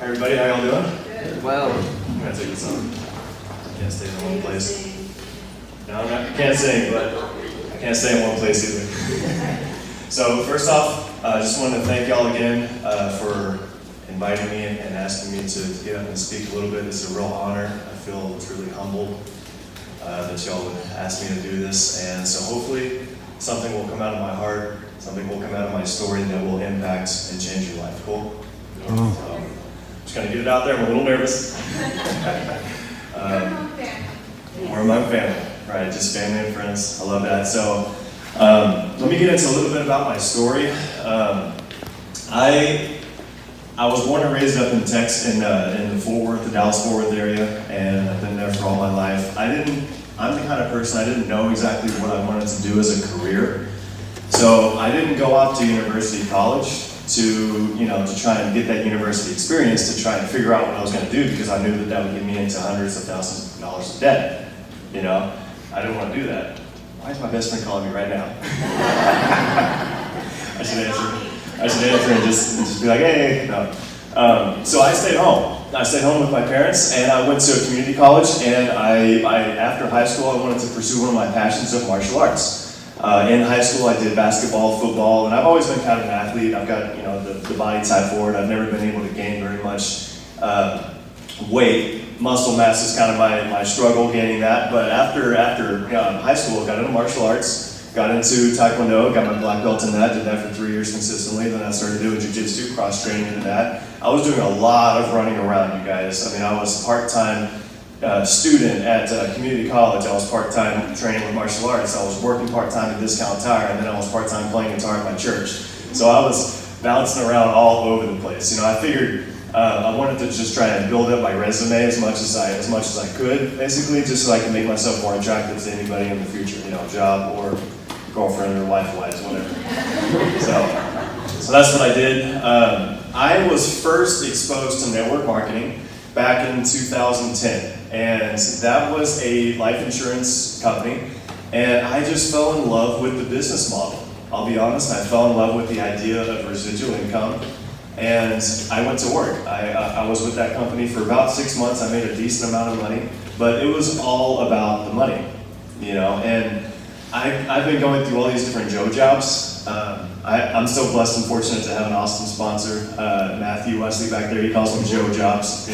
Everybody, how y'all doing? Good. Well, I'm gonna take this off. I can't stay in one place. No, I can't sing, but I can't stay in one place either. So first off, I just wanted to thank y'all again for inviting me and asking me to get up and speak a little bit. It's a real honor. I feel truly humbled that y'all would ask me to do this, and so hopefully something will come out of my heart, something will come out of my story that will impact and change your life. Cool? Just gonna get it out there. I'm a little nervous. We're among family, right? Just family and friends. I love that. So let me get into a little bit about my story. I was born and raised up in Texas, in the Fort Worth, the Dallas-Fort Worth area, and I've been there for all my life. I'm the kind of person, I didn't know exactly what I wanted to do as a career. So I didn't go off to university college to try and get that university experience, to try and figure out what I was going to do, because I knew that would get me into hundreds of thousands of dollars of debt. I didn't want to do that. Why is my best friend calling me right now? I should answer and just be like, hey, no. So I stayed home. I stayed home with my parents, and I went to a community college, and after high school, I wanted to pursue one of my passions of martial arts. In high school, I did basketball, football, and I've always been kind of an athlete. I've got the body type for it. I've never been able to gain very much weight. Muscle mass is kind of my struggle gaining that. But after high school, I got into martial arts, got into Taekwondo, got my black belt in that, did that for 3 years consistently. Then I started doing jiu-jitsu, cross training into that. I was doing a lot of running around, you guys. I mean, I was part-time student at community college. I was part-time training with martial arts. I was working part-time at Discount Tire, and then I was part-time playing guitar at my church. So I was bouncing around all over the place. I figured I wanted to just try and build up my resume as much as I could, basically, just so I could make myself more attractive to anybody in the future, job or girlfriend or wife-wise, whatever. So that's what I did. I was first exposed to network marketing back in 2010, and that was a life insurance company, and I just fell in love with the business model. I'll be honest, I fell in love with the idea of residual income, and I went to work. I was with that company for about 6 months. I made a decent amount of money, but it was all about the money, and I've been going through all these different Joe jobs. I'm so blessed and fortunate to have an awesome sponsor, Matthew Wesley back there. He calls them Joe jobs,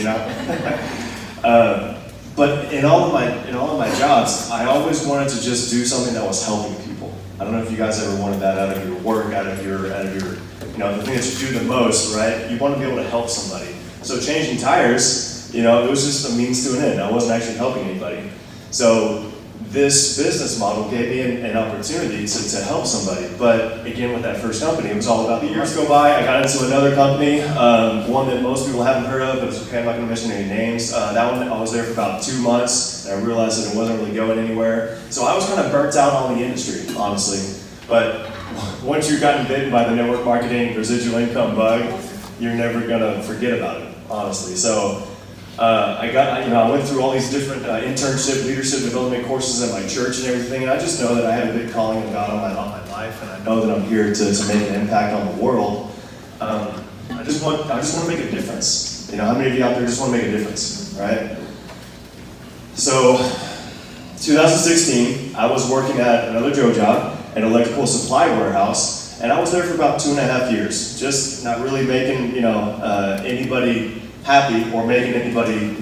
But in all of my jobs, I always wanted to just do something that was helping people. I don't know if you guys ever wanted that out of your work, out of your the thing that you do the most, right? You want to be able to help somebody. So changing tires, it was just a means to an end. I wasn't actually helping anybody. So this business model gave me an opportunity to help somebody. But again, with that first company, it was all about the years go by. I got into another company, one that most people haven't heard of, but it's okay, I'm not going to mention any names. That one, I was there for about 2 months, and I realized that it wasn't really going anywhere. So I was kind of burnt out on the industry, honestly. But once you've gotten bitten by the network marketing residual income bug, you're never going to forget about it, honestly. So I went through all these different internship, leadership development courses at my church and everything, and I just know that I have a big calling of God on my life, and I know that I'm here to make an impact on the world. I just want to make a difference. How many of you out there just want to make a difference, right? So, 2016, I was working at another Joe job, an electrical supply warehouse, and I was there for about 2.5 years, just not really making anybody happy or making anybody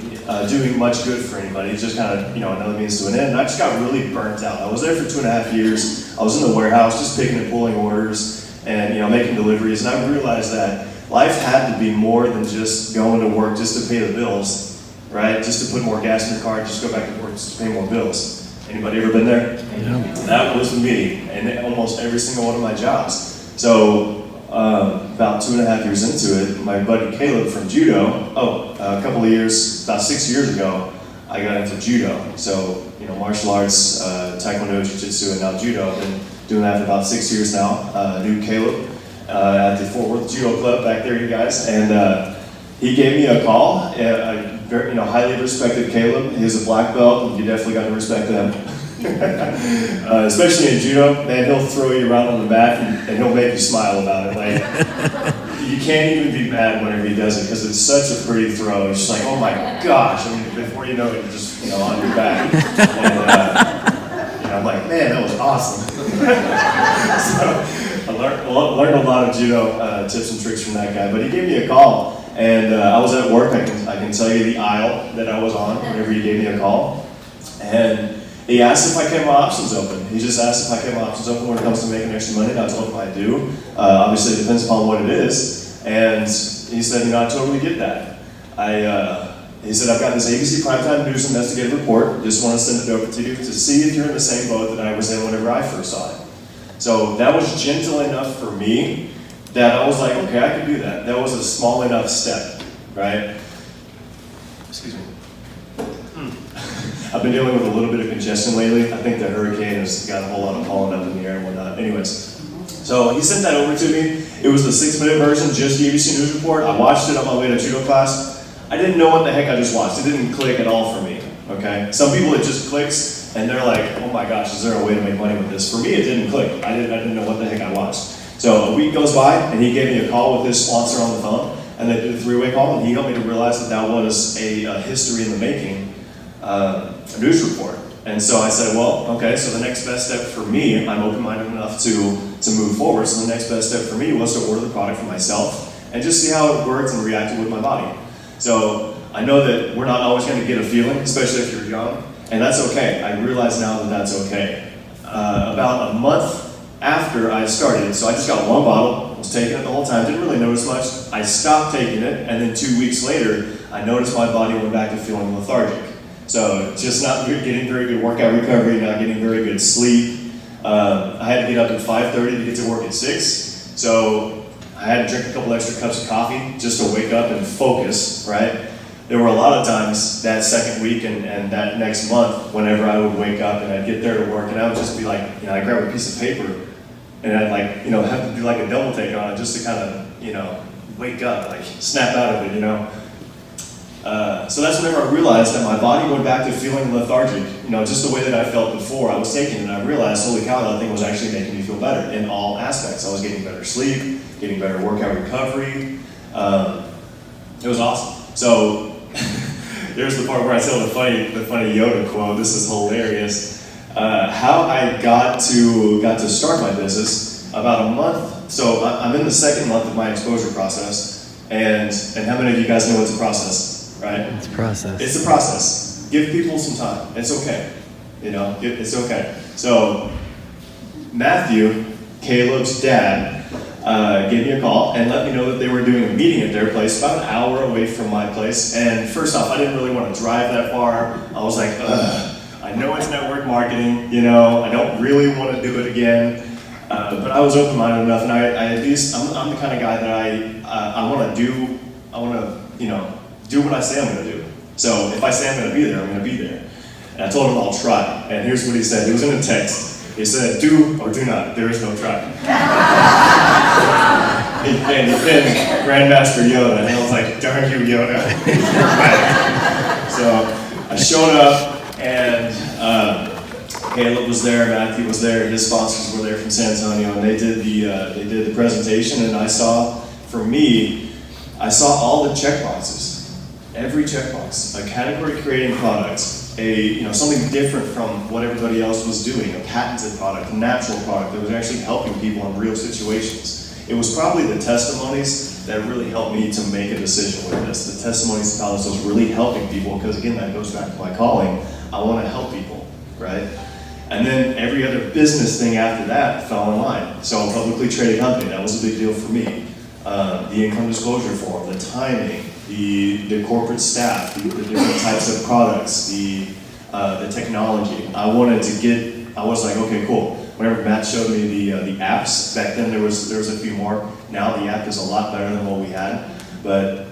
doing much good for anybody. It's just kind of another means to an end. And I just got really burnt out. I was there for 2.5 years. I was in the warehouse just picking and pulling orders and making deliveries. And I realized that life had to be more than just going to work just to pay the bills, right? Just to put more gas in your car, just go back to work just to pay more bills. Anybody ever been there? Yeah. That was me, and almost every single one of my jobs. So about 2.5 years into it, my buddy Caleb from judo, a couple of years, about 6 years ago, I got into judo. So, martial arts, Taekwondo, Jiu-Jitsu, and now judo. I've been doing that for about 6 years now. Knew Caleb at the Fort Worth Judo Club back there, you guys, and he gave me a call. Very, highly respected Caleb. He's a black belt, and you definitely got to respect him. Especially in judo, man, he'll throw you around on the mat and he'll make you smile about it. Like, you can't even be mad whenever he does it because it's such a pretty throw. It's just like, oh my gosh! I mean, before you know it, you're just on your back. And I'm like, man, that was awesome. So I learned a lot of judo tips and tricks from that guy. But he gave me a call, and I was at work. I can tell you the aisle that I was on whenever he gave me a call, and he asked if I kept my options open. He just asked if I kept my options open when it comes to making extra money, and I told him I do. Obviously, it depends upon what it is. And he said, I totally get that. He said, I've got this ABC Primetime News investigative report. Just want to send it over to you to see if you're in the same boat that I was in whenever I first saw it. So that was gentle enough for me that I was like, okay, I can do that. That was a small enough step, right? Excuse me. I've been dealing with a little bit of congestion lately. I think the hurricane has got a whole lot of pollen up in the air and whatnot. Anyways, so he sent that over to me. It was the 6-minute version, just the ABC News report. I watched it on my way to judo class. I didn't know what the heck I just watched. It didn't click at all for me, okay? Some people it just clicks and they're like, oh my gosh, is there a way to make money with this? For me, it didn't click. I didn't know what the heck I watched. So a week goes by and he gave me a call with his sponsor on the phone, and they did a 3-way call, and he helped me to realize that was a history in the making, a news report. And so I said, well, okay, so the next best step for me, I'm open-minded enough to move forward, so the next best step for me was to order the product for myself and just see how it worked and reacted with my body. So I know that we're not always going to get a feeling, especially if you're young, and that's okay. I realize now that that's okay. About a month after I started, so I just got one bottle, was taking it the whole time, didn't really notice much. I stopped taking it, and then 2 weeks later, I noticed my body went back to feeling lethargic. So just not getting very good workout recovery, not getting very good sleep. I had to get up at 5:30 to get to work at 6. So I had to drink a couple extra cups of coffee just to wake up and focus, right? There were a lot of times that second week and that next month whenever I would wake up and I'd get there to work and I would just be like, I'd grab a piece of paper and I'd have to do like a double take on it just to kind of, wake up, like snap out of it, So that's whenever I realized that my body went back to feeling lethargic, just the way that I felt before I was taking it. And I realized, holy cow, that thing was actually making me feel better in all aspects. I was getting better sleep, getting better workout recovery. It was awesome. So there's the part where I tell the funny Yoda quote. This is hilarious. How I got to start my business about a month. So I'm in the second month of my exposure process. And how many of you guys know it's a process, right? It's a process. It's a process. Give people some time. It's okay. It's okay. So Matthew, Caleb's dad, gave me a call and let me know that they were doing a meeting at their place about an hour away from my place. And first off, I didn't really want to drive that far. I was like, I know it's network marketing, I don't really want to do it again. But I was open-minded enough, and I at least, I'm the kind of guy that I want to do what I say I'm going to do. So if I say I'm going to be there, I'm going to be there. And I told him I'll try. And here's what he said. It was in a text. He said, do or do not. There is no try. And he pinned Grandmaster Yoda, and I was like, darn you, Yoda. So I showed up, and Caleb was there, Matthew was there, his sponsors were there from San Antonio, and they did the presentation, and I saw all the check boxes. Every checkbox, a category creating product, something different from what everybody else was doing, a patented product, a natural product that was actually helping people in real situations. It was probably the testimonies that really helped me to make a decision with this. The testimonies of how this was really helping people, because again, that goes back to my calling. I want to help people, right? And then every other business thing after that fell in line. So a publicly traded company, that was a big deal for me. The income disclosure form, the timing, the corporate staff, the different types of products, the technology. I was like, okay, cool. Whenever Matt showed me the apps, back then there was a few more. Now the app is a lot better than what we had. But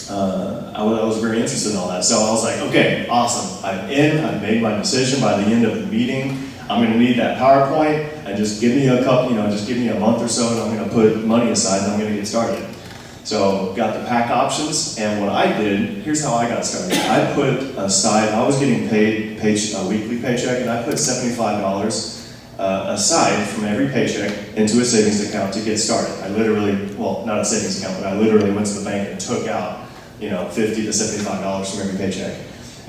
I was very interested in all that. So I was like, okay, awesome. I'm in, I've made my decision. By the end of the meeting, I'm gonna need that PowerPoint, and just give me just give me a month or so, and I'm gonna put money aside and I'm gonna get started. So got the pack options, and what I did, here's how I got started. I put aside, I was getting paid a weekly paycheck, and I put $75 aside from every paycheck into a savings account to get started. I literally, well, not a savings account, but I literally went to the bank and took out, $50 to $75 from every paycheck.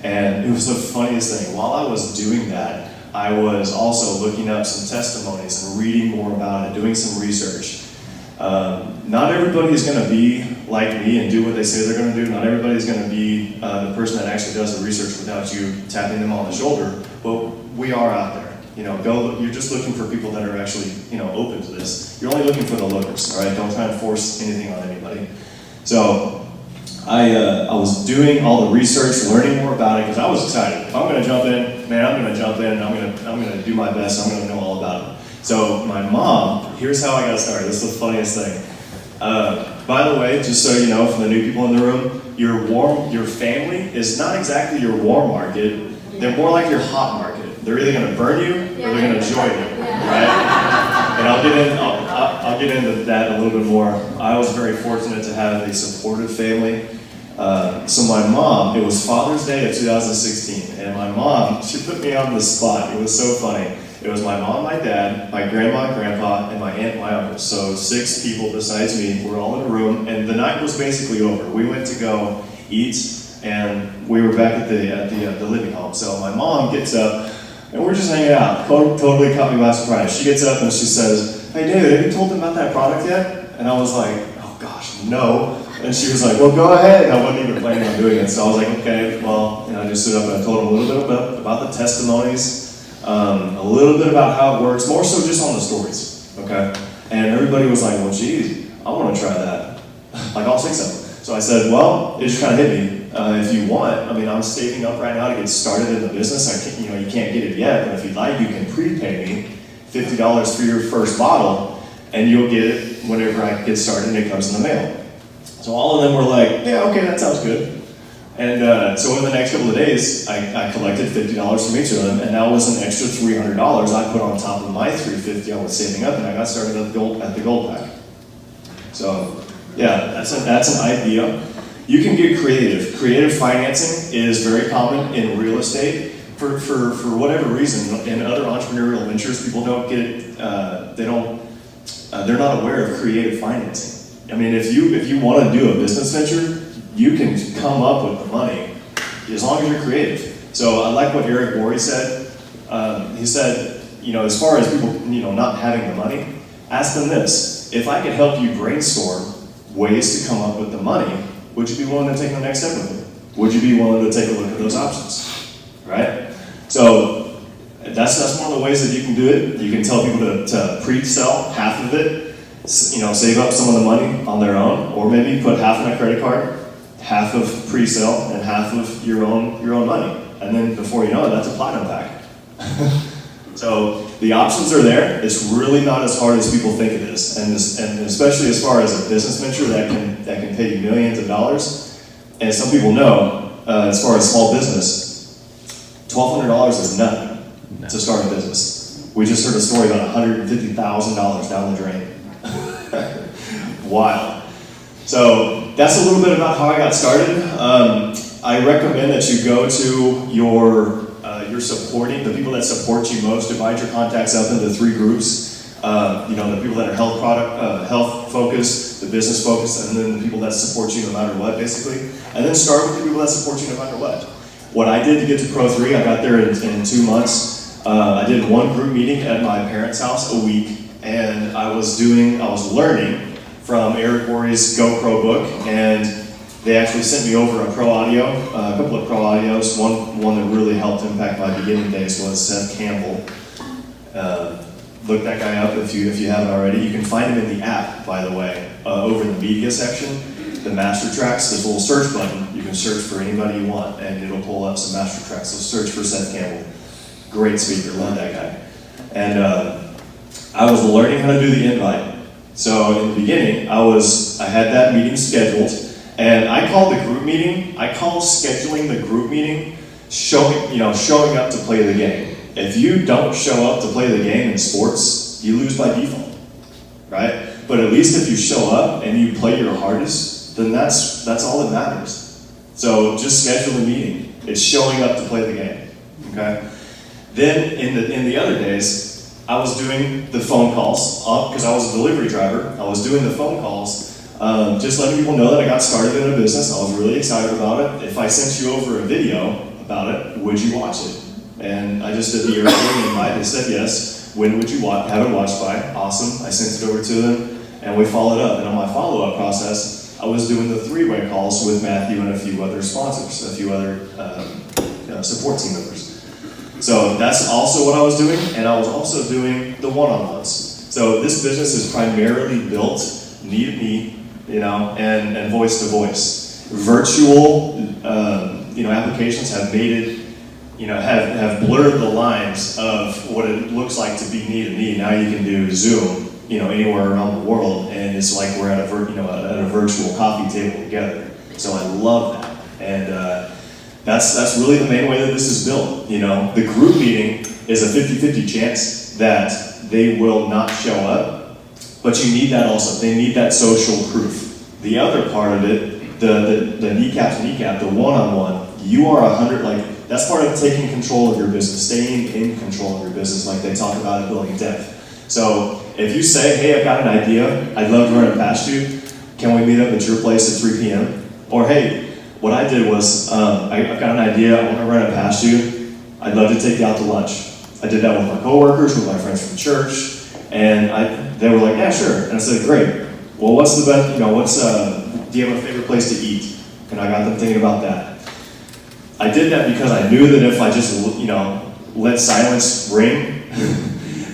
And it was the funniest thing. While I was doing that, I was also looking up some testimonies and reading more about it, doing some research. Not everybody is going to be like me and do what they say they're going to do. Not everybody is going to be the person that actually does the research without you tapping them on the shoulder. But we are out there. You're just looking for people that are actually, open to this. You're only looking for the lookers, all right? Don't try and force anything on anybody. So I was doing all the research, learning more about it because I was excited. If I'm going to jump in, man, I'm going to jump in and I'm going to do my best. I'm going to know all about it. So my mom, here's how I got started. This is the funniest thing. By the way, just so you know, for the new people in the room, your family is not exactly your warm market. They're more like your hot market. They're either going to burn you or they're going to join you, right? And I'll get into that a little bit more. I was very fortunate to have a supportive family. So my mom, it was Father's Day of 2016, and my mom, she put me on the spot. It was so funny. It was my mom, my dad, my grandma, grandpa, and my aunt, my uncle. So 6 people besides me were all in a room, and the night was basically over. We went to go eat, and we were back at the living home. So my mom gets up, and we're just hanging out. Totally caught me by surprise. She gets up and she says, "Hey David, have you told them about that product yet?" And I was like, "Oh gosh, no." And she was like, "Well, go ahead." And I wasn't even planning on doing it. So I was like, okay, well, I just stood up and I told them a little bit about the testimonies, a little bit about how it works, more so just on the stories, okay? And everybody was like, "Well, geez, I want to try that." Like all 6 of them. So I said, well, it just kind of hit me. If you want, I'm saving up right now to get started in the business. You can't get it yet, but if you'd like, you can prepay me $50 for your first bottle, and you'll get it whenever I get started and it comes in the mail. So all of them were like, "Yeah, okay, that sounds good." And so in the next couple of days, I collected $50 from each of them, and that was an extra $300 I put on top of my $350 I was saving up, and I got started at the Gold Pack. So yeah, that's an idea. You can get creative. Creative financing is very common in real estate. For whatever reason, in other entrepreneurial ventures, people don't get it. They're not aware of creative financing. If you want to do a business venture, you can come up with the money as long as you're creative. So I like what Eric Worre said. He said, as far as people, not having the money, ask them this: if I could help you brainstorm ways to come up with the money, would you be willing to take the next step with it? Would you be willing to take a look at those options, right? So that's one of the ways that you can do it. You can tell people to pre-sell half of it, save up some of the money on their own, or maybe put half in a credit card, half of pre-sale, and half of your own money. And then before you know it, that's a platinum pack. So the options are there. It's really not as hard as people think it is, and especially as far as a business venture that can pay you millions of dollars. And some people know, as far as small business, $1,200 is nothing to start a business. We just heard a story about $150,000 down the drain. Wild. So that's a little bit about how I got started. I recommend that you go to your the people that support you most. Divide your contacts up into 3 groups. The people that are health focused, the business focused, and then the people that support you no matter what, basically. And then start with the people that support you no matter what. What I did to get to Pro 3, I got there in 2 months. I did 1 group meeting at my parents' house a week, and I was learning from Eric Worre's GoPro book, and they actually sent me over a couple of pro audios. One that really helped impact my beginning days was Seth Campbell. Look that guy up if you haven't already. You can find him in the app, by the way, over in the media section. The master tracks, there's a little search button. You can search for anybody you want, and it'll pull up some master tracks. So search for Seth Campbell. Great speaker, love that guy. And I was learning how to do the invite. So in the beginning, I had that meeting scheduled. And I call scheduling the group meeting showing up to play the game. If you don't show up to play the game in sports, you lose by default, right? But at least if you show up and you play your hardest, then that's all that matters. So just schedule a meeting. It's showing up to play the game, okay? Then in the other days, I was doing the phone calls, because I was a delivery driver. I was doing the phone calls, just letting people know that I got started in a business. I was really excited about it. If I sent you over a video about it, would you watch it? And I just did the Airbnb invite. They said yes. When would you have it watched by? Awesome. I sent it over to them, and we followed up. And on my follow-up process, I was doing the three-way calls with Matthew and a few other sponsors, a few other support team members. So that's also what I was doing, and I was also doing the one-on-ones. So this business is primarily built knee-to-knee, and voice-to-voice. Virtual, applications have made it, have blurred the lines of what it looks like to be knee-to-knee. Now you can do Zoom, anywhere around the world, and it's like we're at a virtual coffee table together. So I love that, and that's really the main way that this is built. The group meeting is a 50-50 chance that they will not show up, but you need that also. They need that social proof. The other part of it, the kneecap to kneecap, the one-on-one, you are 100, that's part of taking control of your business, staying in control of your business, like they talk about in Building Depth. So if you say, hey, I've got an idea, I'd love to run it past you, can we meet up at your place at 3 p.m.? Or hey, what I did was, I've got an idea, I want to run it past you, I'd love to take you out to lunch. I did that with my coworkers, with my friends from church, and they were like, yeah, sure. And I said, great. Well, what's the best, do you have a favorite place to eat? And I got them thinking about that. I did that because I knew that if I just, let silence ring,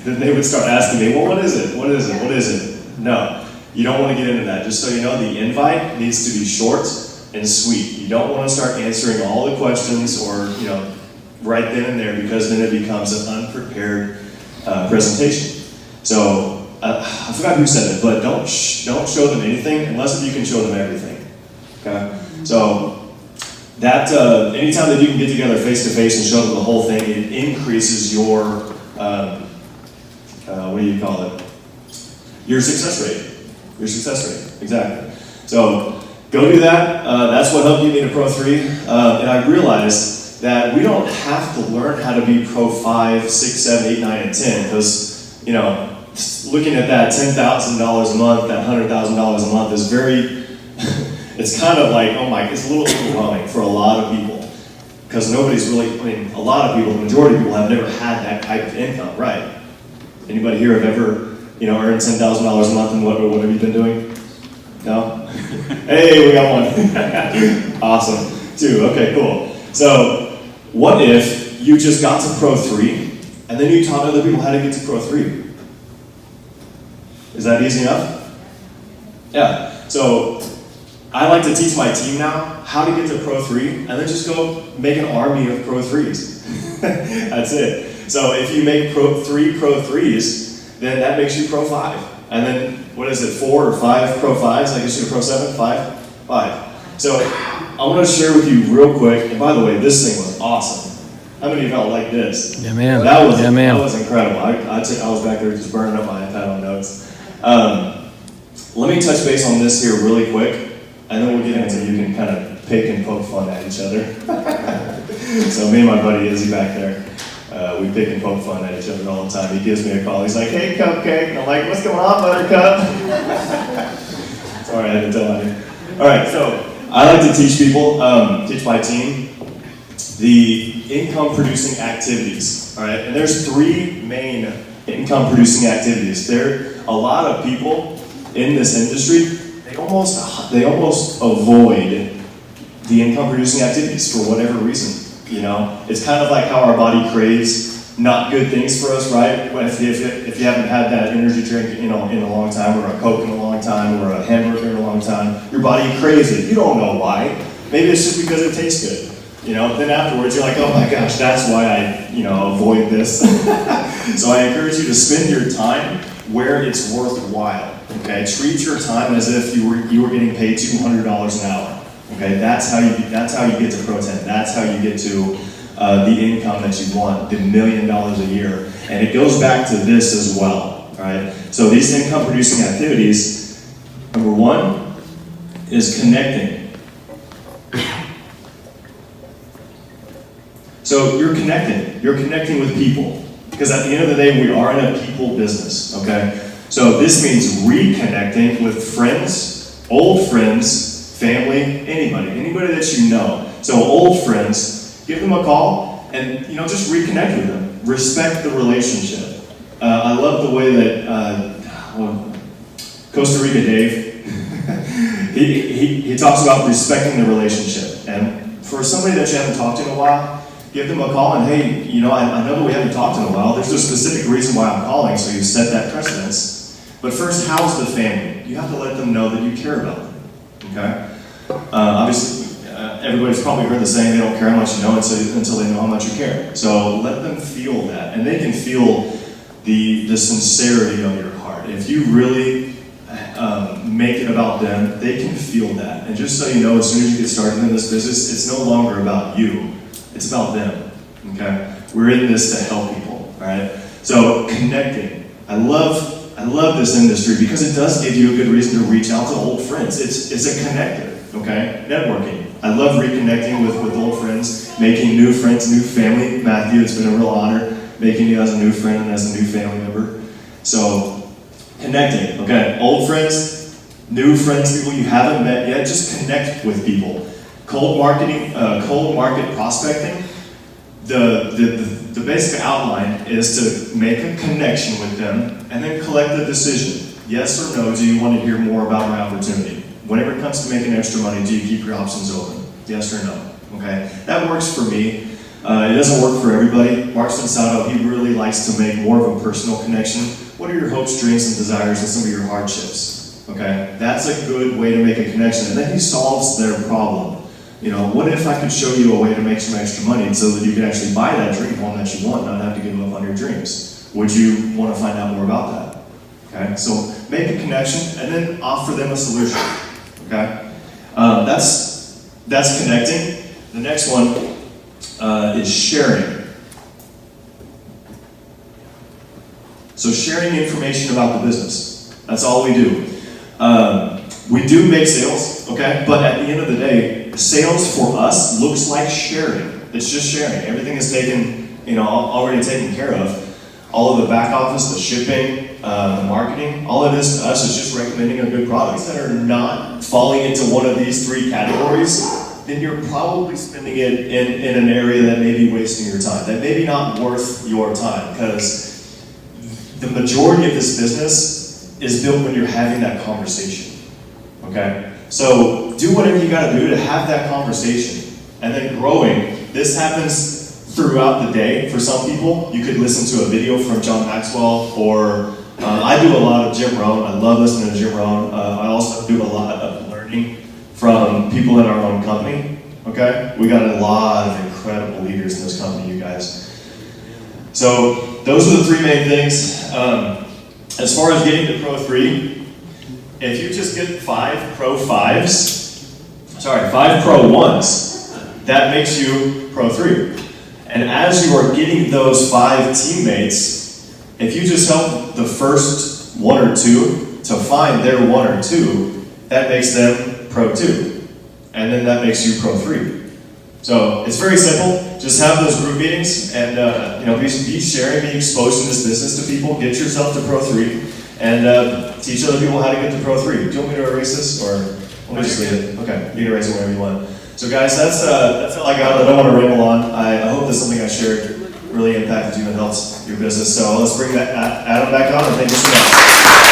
then they would start asking me, well, what is it? What is it? What is it? No, you don't want to get into that. Just so you know, the invite needs to be short and sweet. You don't want to start answering all the questions or, right then and there, because then it becomes an unprepared presentation. So, I forgot who said it, but don't show them anything unless you can show them everything. Okay? So, that anytime that you can get together face to face and show them the whole thing, it increases your what do you call it? Your success rate. Your success rate, exactly. So go do that. That's what helped get me to Pro 3. And I realized that we don't have to learn how to be Pro 5, 6, 7, 8, 9, and 10, because looking at that $10,000 a month, that $100,000 a month is very. It's kind of like, it's a little overwhelming for a lot of people, because nobody's really, a lot of people, the majority of people have never had that type of income, right? Anybody here have ever, earned $10,000 a month, and what have you been doing? No? Hey, we got one. Awesome. 2, okay, cool. So, what if you just got to Pro 3, and then you taught other people how to get to Pro 3? Is that easy enough? Yeah. So, I like to teach my team now how to get to Pro 3, and then just go make an army of Pro 3s. That's it. So if you make 3 Pro 3s, then that makes you Pro 5. And then, 4 or 5 Pro 5s? I guess you're Pro 7? 5? So I want to share with you real quick, and by the way, this thing was awesome. How many of y'all like this? Yeah, man. That was incredible. I was back there just burning up my iPad on notes. Let me touch base on this here really quick, and then we'll get into, you can kind of pick and poke fun at each other. So me and my buddy Izzy back there, we pick and poke fun at each other all the time. He gives me a call, he's like, hey, Cupcake. And I'm like, what's going on, Buttercup? Sorry, I had to tell him. All right, so I like to teach people, teach my team, the income-producing activities. All right, and there's 3 main income-producing activities. There are a lot of people in this industry, they almost avoid the income-producing activities for whatever reason. It's kind of like how our body craves not good things for us, right? If you haven't had that energy drink, in a long time, or a Coke in a long time, or a hamburger in a long time, your body craves it. You don't know why. Maybe it's just because it tastes good. Then afterwards you're like, oh my gosh, that's why I, avoid this. So I encourage you to spend your time where it's worthwhile. Okay, treat your time as if you were getting paid $200 an hour. Okay, that's how you get to Pro 10. That's how you get to the income that you want, the $1 million a year. And it goes back to this as well. All right. So these income-producing activities, number 1 is connecting. So you're connecting. You're connecting with people. Because at the end of the day, we are in a people business, okay? So this means reconnecting with friends, old friends, family, anybody that you know. So old friends, give them a call and just reconnect with them. Respect the relationship. I love the way that Costa Rica Dave, he talks about respecting the relationship. And for somebody that you haven't talked to in a while, give them a call and, hey, I know that we haven't talked in a while. There's a specific reason why I'm calling, so you set that precedence. But first, how's the family? You have to let them know that you care about them, okay? Obviously, everybody's probably heard the saying, they don't care how much you know until they know how much you care. So let them feel that, and they can feel the sincerity of your heart. If you really make it about them, they can feel that. And just so you know, as soon as you get started in this business, it's no longer about you. It's about them, okay? We're in this to help people, all right? So connecting. I love this industry because it does give you a good reason to reach out to old friends. It's a connector, okay? Networking. I love reconnecting with old friends, making new friends, new family. Matthew, it's been a real honor making you as a new friend and as a new family member. So, connecting, okay? Old friends, new friends, people you haven't met yet, just connect with people. Cold market prospecting, the basic outline is to make a connection with them and then collect a decision. Yes or no, do you want to hear more about my opportunity? Whenever it comes to making extra money, do you keep your options open? Yes or no? Okay, that works for me. It doesn't work for everybody. Mark Sensato, he really likes to make more of a personal connection. What are your hopes, dreams, and desires, and some of your hardships? Okay, that's a good way to make a connection. And then he solves their problem. What if I could show you a way to make some extra money so that you can actually buy that dream home that you want, not have to give up on your dreams? Would you want to find out more about that? Okay, so make a connection and then offer them a solution. Okay, that's connecting. The next one is sharing. So sharing information about the business. That's all we do. We do make sales, okay? But at the end of the day, sales for us looks like sharing. It's just sharing. Everything is already taken care of. All of the back office, the shipping, the marketing, all of this to us is just recommending a good product. That are not falling into one of these three categories, then you're probably spending it in an area that may be wasting your time, that may be not worth your time, because the majority of this business is built when you're having that conversation. Okay? So do whatever you gotta do to have that conversation. And then growing, this happens throughout the day. For some people, you could listen to a video from John Maxwell, or I do a lot of Jim Rohn. I love listening to Jim Rohn. I also do a lot of learning from people in our own company. Okay? We got a lot of incredible leaders in this company, you guys. So those are the three main things. As far as getting to Pro 3, if you just get 5 Pro 1s, that makes you Pro 3. And as you are getting those 5 teammates, if you just help the first 1 or 2 to find their 1 or 2, that makes them Pro 2. And then that makes you Pro 3. So it's very simple. Just have those group meetings and be sharing, be exposing this business to people. Get yourself to Pro 3 and teach other people how to get to Pro 3. Do you want me to erase this, or let me just leave it? Okay, you can erase it whenever you want. So guys, that's all I got. I don't want to ramble on. I hope that something I shared really impacted you and helped your business. So let's bring that Adam back on, and thank you so much.